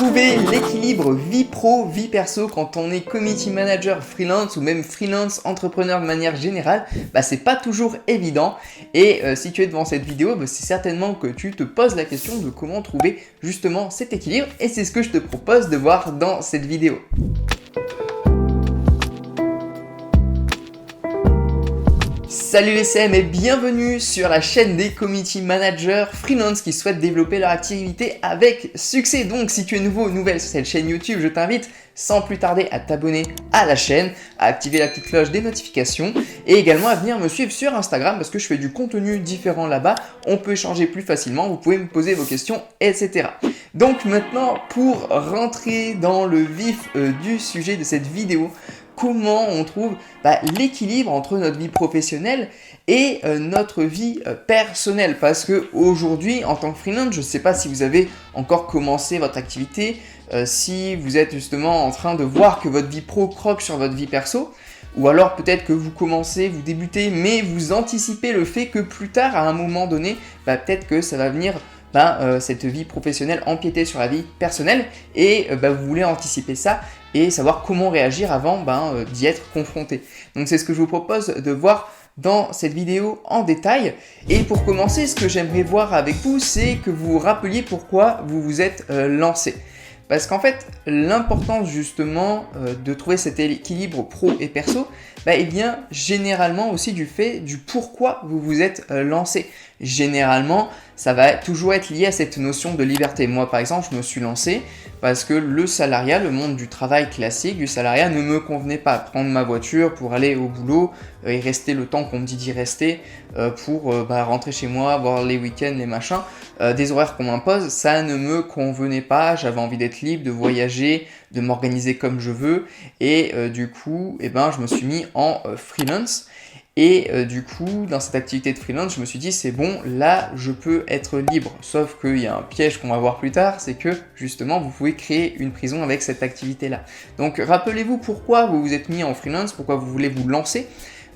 Trouver l'équilibre vie pro, vie perso quand on est community manager freelance ou même freelance entrepreneur de manière générale, c'est pas toujours évident. Et si tu es devant cette vidéo, c'est certainement que tu te poses la question de comment trouver justement cet équilibre. Et c'est ce que je te propose de voir dans cette vidéo. Salut les CM et bienvenue sur la chaîne des community managers freelance qui souhaitent développer leur activité avec succès. Donc si tu es nouveau ou nouvelle sur cette chaîne YouTube, je t'invite sans plus tarder à t'abonner à la chaîne, à activer la petite cloche des notifications et également à venir me suivre sur Instagram parce que je fais du contenu différent là-bas. On peut échanger plus facilement, vous pouvez me poser vos questions, etc. Donc maintenant, pour rentrer dans le vif du sujet de cette vidéo, comment on trouve l'équilibre entre notre vie professionnelle et notre vie personnelle. Parce qu'aujourd'hui, en tant que freelance, je ne sais pas si vous avez encore commencé votre activité, si vous êtes justement en train de voir que votre vie pro croque sur votre vie perso, ou alors peut-être que vous commencez, vous débutez, mais vous anticipez le fait que plus tard, à un moment donné, peut-être que ça va venir cette vie professionnelle empiéter sur la vie personnelle et vous voulez anticiper ça et savoir comment réagir avant d'y être confronté. Donc c'est ce que je vous propose de voir dans cette vidéo en détail. Et pour commencer, ce que j'aimerais voir avec vous, c'est que vous vous rappeliez pourquoi vous vous êtes lancé. Parce qu'en fait, l'importance justement de trouver cet équilibre pro et perso, il vient généralement aussi du fait du pourquoi vous vous êtes lancé. Généralement, ça va toujours être lié à cette notion de liberté. Moi, par exemple, je me suis lancé parce que le salariat, le monde du travail classique, du salariat ne me convenait pas. Prendre ma voiture pour aller au boulot et rester le temps qu'on me dit d'y rester pour rentrer chez moi, voir les week-ends, les machins, des horaires qu'on m'impose, ça ne me convenait pas. J'avais envie d'être libre, de voyager, de m'organiser comme je veux et du coup, je me suis mis en freelance. Et du coup, dans cette activité de freelance, je me suis dit, c'est bon, là, je peux être libre. Sauf qu'il y a un piège qu'on va voir plus tard, c'est que justement, vous pouvez créer une prison avec cette activité-là. Donc, rappelez-vous pourquoi vous vous êtes mis en freelance, pourquoi vous voulez vous lancer.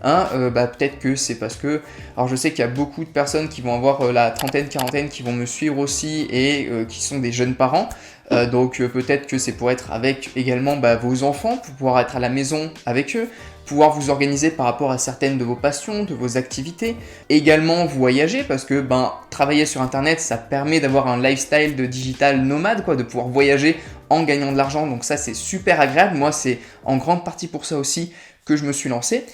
Peut-être que c'est parce que, alors je sais qu'il y a beaucoup de personnes qui vont avoir la trentaine, quarantaine, qui vont me suivre aussi et qui sont des jeunes parents. Donc peut-être que c'est pour être avec également vos enfants, pour pouvoir être à la maison avec eux, pouvoir vous organiser par rapport à certaines de vos passions, de vos activités. Également voyager parce que travailler sur internet, ça permet d'avoir un lifestyle de digital nomade, de pouvoir voyager en gagnant de l'argent. Donc ça, c'est super agréable. Moi, c'est en grande partie pour ça aussi que je me suis lancé.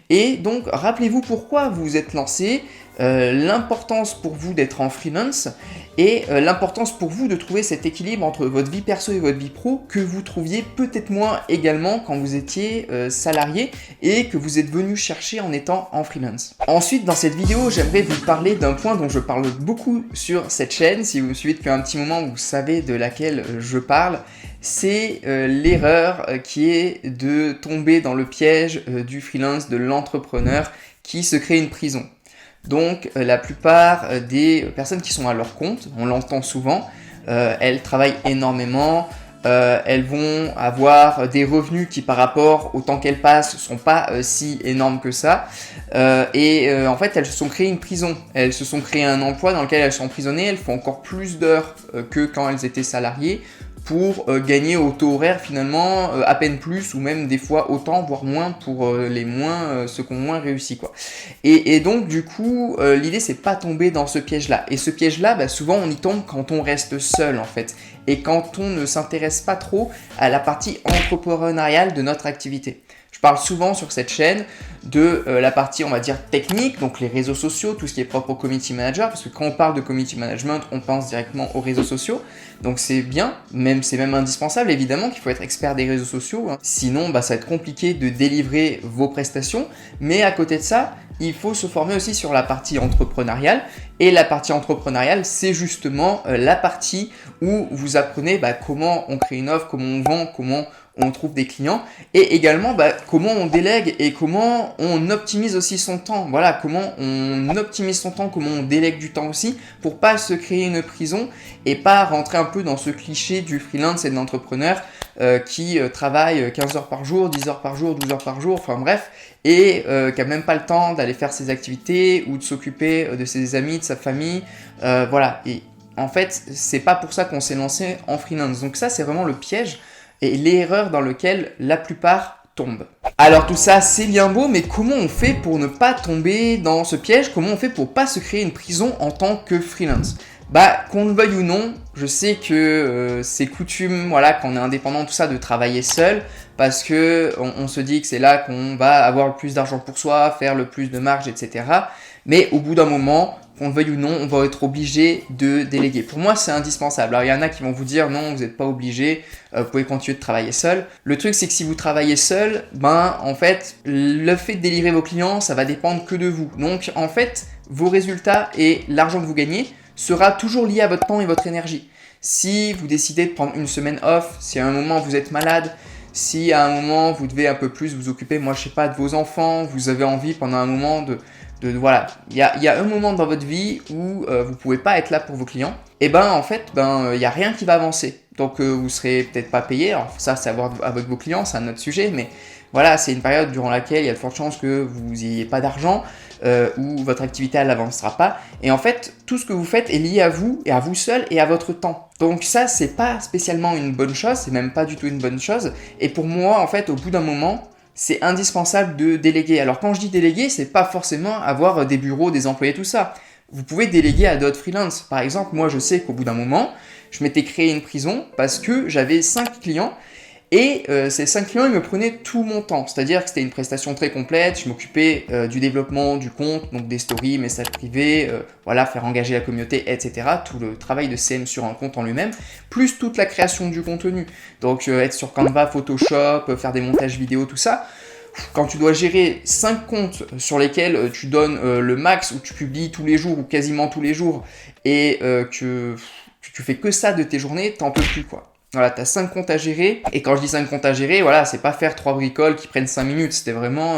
Et donc, rappelez-vous pourquoi vous vous êtes lancé, l'importance pour vous d'être en freelance et l'importance pour vous de trouver cet équilibre entre votre vie perso et votre vie pro que vous trouviez peut-être moins également quand vous étiez salarié et que vous êtes venu chercher en étant en freelance. Ensuite, dans cette vidéo, j'aimerais vous parler d'un point dont je parle beaucoup sur cette chaîne. Si vous me suivez depuis un petit moment, vous savez de laquelle je parle. C'est l'erreur qui est de tomber dans le piège du freelance, de l'entrepreneur qui se crée une prison. Donc la plupart des personnes qui sont à leur compte, on l'entend souvent, elles travaillent énormément, elles vont avoir des revenus qui par rapport au temps qu'elles passent sont pas si énormes que ça en fait elles se sont créées une prison, elles se sont créées un emploi dans lequel elles sont emprisonnées, elles font encore plus d'heures que quand elles étaient salariées pour gagner au taux horaire finalement à peine plus ou même des fois autant voire moins pour ceux qui ont moins réussi et donc du coup l'idée c'est pas tomber dans ce piège là et ce piège là souvent on y tombe quand on reste seul en fait et quand on ne s'intéresse pas trop à la partie entrepreneuriale de notre activité. Je parle souvent sur cette chaîne de la partie, on va dire, technique, donc les réseaux sociaux, tout ce qui est propre au community manager, parce que quand on parle de community management, on pense directement aux réseaux sociaux. Donc c'est bien, c'est même indispensable, évidemment, qu'il faut être expert des réseaux sociaux. Sinon, ça va être compliqué de délivrer vos prestations. Mais à côté de ça, il faut se former aussi sur la partie entrepreneuriale. Et la partie entrepreneuriale, c'est justement la partie où vous apprenez comment on crée une offre, comment on vend, comment on trouve des clients et également comment on délègue et comment on optimise aussi son temps. Voilà, comment on optimise son temps, comment on délègue du temps aussi pour pas se créer une prison et pas rentrer un peu dans ce cliché du freelance et de l'entrepreneur qui travaille 15 heures par jour, 10 heures par jour, 12 heures par jour, enfin bref, et qui a même pas le temps d'aller faire ses activités ou de s'occuper de ses amis, de sa famille, voilà. Et en fait, c'est pas pour ça qu'on s'est lancé en freelance. Donc ça, c'est vraiment le piège et l'erreur dans lequel la plupart tombent. Alors tout ça, c'est bien beau, mais comment on fait pour ne pas tomber dans ce piège? Comment on fait pour pas se créer une prison en tant que freelance? Bah, qu'on le veuille ou non, je sais que c'est coutume, voilà, quand on est indépendant, tout ça, de travailler seul, parce que on se dit que c'est là qu'on va avoir le plus d'argent pour soi, faire le plus de marge, etc. Mais au bout d'un moment, qu'on le veuille ou non, on va être obligé de déléguer. Pour moi, c'est indispensable. Alors, il y en a qui vont vous dire non, vous n'êtes pas obligé, vous pouvez continuer de travailler seul. Le truc, c'est que si vous travaillez seul, ben, en fait, le fait de délivrer vos clients, ça va dépendre que de vous. Donc, en fait, vos résultats et l'argent que vous gagnez sera toujours lié à votre temps et votre énergie. Si vous décidez de prendre une semaine off, si à un moment vous êtes malade, si à un moment vous devez un peu plus vous occuper, moi je sais pas, de vos enfants, vous avez envie pendant un moment voilà, il y a un moment dans votre vie où vous pouvez pas être là pour vos clients, et ben en fait, il y a rien qui va avancer. Donc vous serez peut-être pas payé, alors ça c'est à voir avec vos clients, c'est un autre sujet, mais voilà, c'est une période durant laquelle il y a de fortes chances que vous n'ayez pas d'argent, où votre activité elle n'avancera pas. Et en fait, tout ce que vous faites est lié à vous et à vous seul et à votre temps. Donc ça, c'est pas spécialement une bonne chose, c'est même pas du tout une bonne chose. Et pour moi, en fait, au bout d'un moment, c'est indispensable de déléguer. Alors quand je dis déléguer, c'est pas forcément avoir des bureaux, des employés, tout ça. Vous pouvez déléguer à d'autres freelances. Par exemple, moi je sais qu'au bout d'un moment, je m'étais créé une prison parce que j'avais 5 clients. Et ces 5 clients, ils me prenaient tout mon temps. C'est-à-dire que c'était une prestation très complète. Je m'occupais du développement du compte, donc des stories, messages privés, voilà, faire engager la communauté, etc. Tout le travail de CM sur un compte en lui-même, plus toute la création du contenu. Donc être sur Canva, Photoshop, faire des montages vidéo, tout ça. Quand tu dois gérer 5 comptes sur lesquels tu donnes le max, où tu publies tous les jours ou quasiment tous les jours, et que tu fais que ça de tes journées, t'en peux plus, quoi. Voilà, tu as 5 comptes à gérer. Et quand je dis 5 comptes à gérer, voilà, c'est pas faire 3 bricoles qui prennent 5 minutes. C'était vraiment...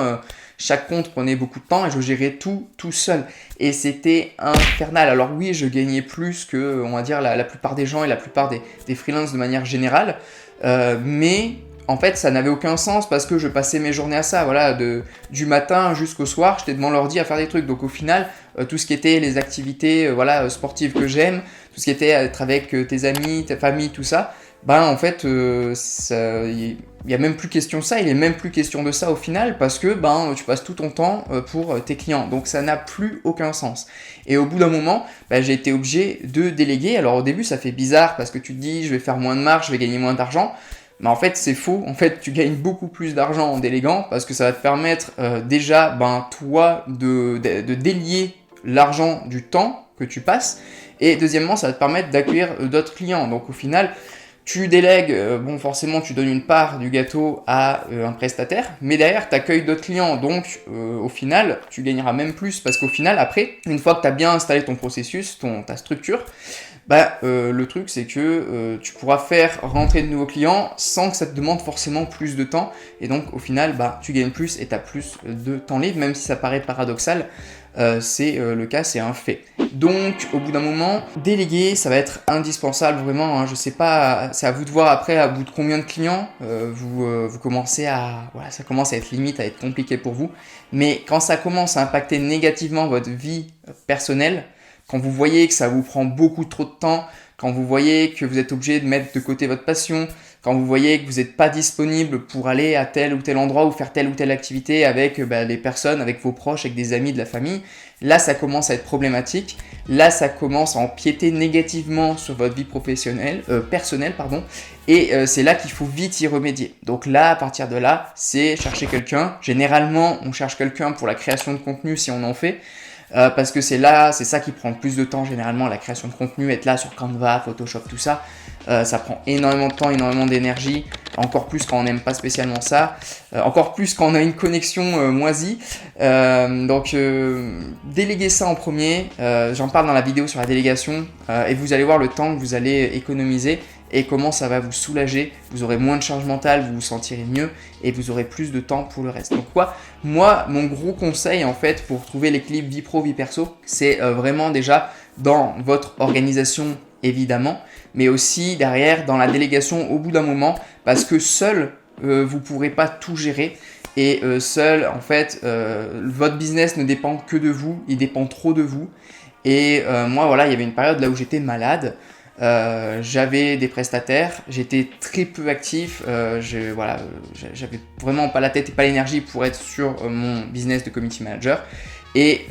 chaque compte prenait beaucoup de temps et je gérais tout seul. Et c'était infernal. Alors oui, je gagnais plus que, on va dire, la plupart des gens et la plupart des freelances de manière générale. Mais en fait, ça n'avait aucun sens parce que je passais mes journées à ça. Voilà, du matin jusqu'au soir, j'étais devant l'ordi à faire des trucs. Donc au final, tout ce qui était les activités voilà, sportives que j'aime, tout ce qui était être avec tes amis, ta famille, tout ça, en fait, il n'y a même plus question de ça, il n'est même plus question de ça au final parce que tu passes tout ton temps pour tes clients. Donc ça n'a plus aucun sens. Et au bout d'un moment, j'ai été obligé de déléguer. Alors au début, ça fait bizarre parce que tu te dis, je vais faire moins de marge, je vais gagner moins d'argent. Mais en fait, c'est faux. En fait, tu gagnes beaucoup plus d'argent en déléguant parce que ça va te permettre déjà, toi, de délier l'argent du temps que tu passes. Et deuxièmement, ça va te permettre d'accueillir d'autres clients. Donc au final, tu délègues, forcément tu donnes une part du gâteau à un prestataire, mais derrière tu accueilles d'autres clients, donc au final tu gagneras même plus, parce qu'au final après, une fois que tu as bien installé ton processus, ta structure, le truc c'est que tu pourras faire rentrer de nouveaux clients sans que ça te demande forcément plus de temps, et donc au final tu gagnes plus et tu as plus de temps libre, même si ça paraît paradoxal. C'est le cas, c'est un fait. Donc au bout d'un moment, déléguer, ça va être indispensable vraiment, hein. Je sais pas, c'est à vous de voir après à bout de combien de clients vous commencez à... Voilà, ça commence à être limite, à être compliqué pour vous. Mais quand ça commence à impacter négativement votre vie personnelle, quand vous voyez que ça vous prend beaucoup trop de temps, quand vous voyez que vous êtes obligé de mettre de côté votre passion, quand vous voyez que vous n'êtes pas disponible pour aller à tel ou tel endroit ou faire telle ou telle activité avec des personnes, avec vos proches, avec des amis, de la famille, là ça commence à être problématique. Là ça commence à empiéter négativement sur votre vie personnelle, et c'est là qu'il faut vite y remédier. Donc là, à partir de là, c'est chercher quelqu'un. Généralement, on cherche quelqu'un pour la création de contenu si on en fait. Parce que c'est ça qui prend le plus de temps généralement, la création de contenu, être là sur Canva, Photoshop, tout ça. Ça prend énormément de temps, énormément d'énergie, encore plus quand on n'aime pas spécialement ça, encore plus quand on a une connexion moisie. Donc déléguez ça en premier, j'en parle dans la vidéo sur la délégation, et vous allez voir le temps que vous allez économiser et comment ça va vous soulager. Vous aurez moins de charge mentale, vous vous sentirez mieux et vous aurez plus de temps pour le reste. Donc moi, mon gros conseil en fait pour trouver l'équilibre vie pro, vie perso, c'est vraiment déjà dans votre organisation évidemment, mais aussi derrière dans la délégation au bout d'un moment, parce que seul vous ne pourrez pas tout gérer. Et seul, en fait, votre business ne dépend que de vous, il dépend trop de vous. Et moi, voilà, il y avait une période là où j'étais malade. J'avais des prestataires, j'étais très peu actif, j'avais vraiment pas la tête et pas l'énergie pour être sur mon business de community manager. Et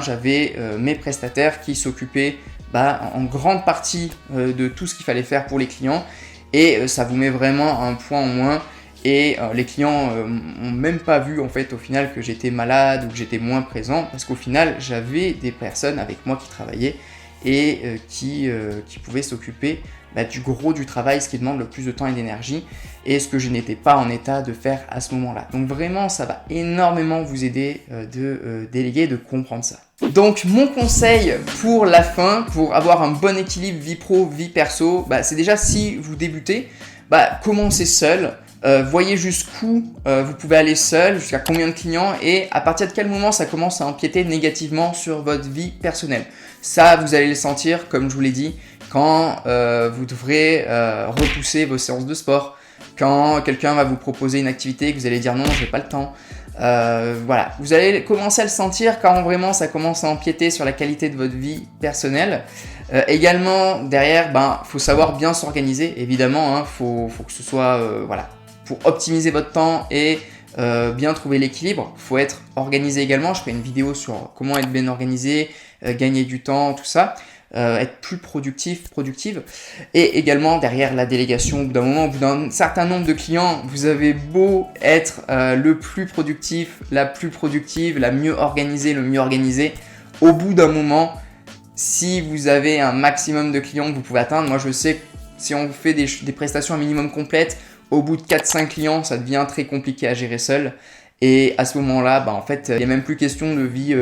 j'avais mes prestataires qui s'occupaient en grande partie de tout ce qu'il fallait faire pour les clients. Et ça vous met vraiment un point en moins. Et les clients n'ont même pas vu en fait au final que j'étais malade ou que j'étais moins présent, parce qu'au final j'avais des personnes avec moi qui travaillaient et qui pouvaient s'occuper du gros du travail, ce qui demande le plus de temps et d'énergie, et ce que je n'étais pas en état de faire à ce moment-là. Donc vraiment, ça va énormément vous aider de déléguer, de comprendre ça. Donc mon conseil pour la fin, pour avoir un bon équilibre vie pro, vie perso, c'est déjà, si vous débutez, commencez seul. Voyez jusqu'où vous pouvez aller seul, jusqu'à combien de clients, et à partir de quel moment ça commence à empiéter négativement sur votre vie personnelle. Ça, vous allez le sentir, comme je vous l'ai dit, quand vous devrez repousser vos séances de sport, quand quelqu'un va vous proposer une activité et que vous allez dire non, j'ai pas le temps. Voilà, vous allez commencer à le sentir quand vraiment ça commence à empiéter sur la qualité de votre vie personnelle. Également, derrière, faut savoir bien s'organiser, évidemment, faut que ce soit, pour optimiser votre temps et bien trouver l'équilibre, il faut être organisé également. Je ferai une vidéo sur comment être bien organisé, gagner du temps, tout ça, être plus productive. Et également derrière la délégation, au bout d'un moment, au bout d'un certain nombre de clients, vous avez beau être le plus productif, la plus productive, la mieux organisée, le mieux organisé, au bout d'un moment, si vous avez un maximum de clients que vous pouvez atteindre, moi je sais que si on fait des prestations à minimum complètes, au bout de 4-5 clients, ça devient très compliqué à gérer seul. Et à ce moment-là, en fait, il n'y a même plus question de vie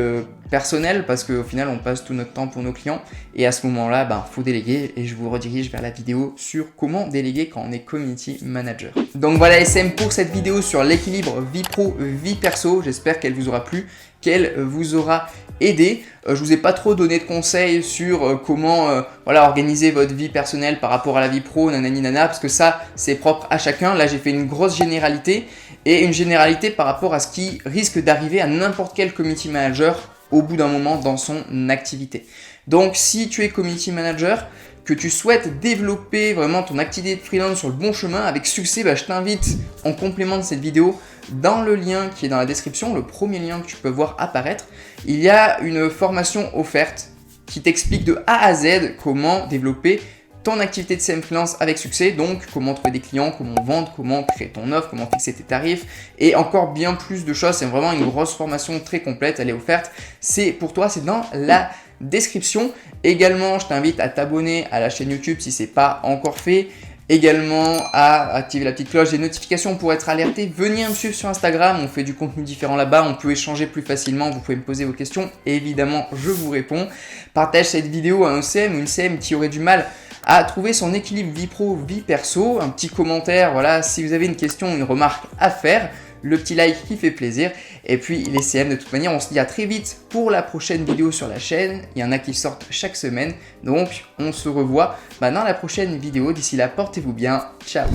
personnelle, parce qu'au final, on passe tout notre temps pour nos clients. Et à ce moment-là, faut déléguer. Et je vous redirige vers la vidéo sur comment déléguer quand on est community manager. Donc voilà, SM, pour cette vidéo sur l'équilibre vie pro, vie perso. J'espère qu'elle vous aura plu, qu'elle vous aura aidé. Je vous ai pas trop donné de conseils sur comment organiser votre vie personnelle par rapport à la vie pro, nanani nana, parce que ça, c'est propre à chacun. Là, j'ai fait une grosse généralité, et une généralité par rapport à ce qui risque d'arriver à n'importe quel community manager au bout d'un moment dans son activité. Donc, si tu es community manager, que tu souhaites développer vraiment ton activité de freelance sur le bon chemin avec succès, je t'invite en complément de cette vidéo, dans le lien qui est dans la description, le premier lien que tu peux voir apparaître, il y a une formation offerte qui t'explique de A à Z comment développer ton activité de CM freelance avec succès, donc comment trouver des clients, comment vendre, comment créer ton offre, comment fixer tes tarifs, et encore bien plus de choses. C'est vraiment une grosse formation très complète, elle est offerte. C'est pour toi, c'est dans la description. Également, je t'invite à t'abonner à la chaîne YouTube si ce n'est pas encore fait. Également à activer la petite cloche des notifications pour être alerté. Venez me suivre sur Instagram, on fait du contenu différent là-bas, on peut échanger plus facilement, vous pouvez me poser vos questions et évidemment je vous réponds. Partage cette vidéo à un CM ou une CM qui aurait du mal à trouver son équilibre vie pro, vie perso. Un petit commentaire, voilà, si vous avez une question, une remarque à faire. Le petit like qui fait plaisir. Et puis les CM, de toute manière, on se dit à très vite pour la prochaine vidéo sur la chaîne. Il y en a qui sortent chaque semaine. Donc on se revoit dans la prochaine vidéo. D'ici là, portez-vous bien. Ciao.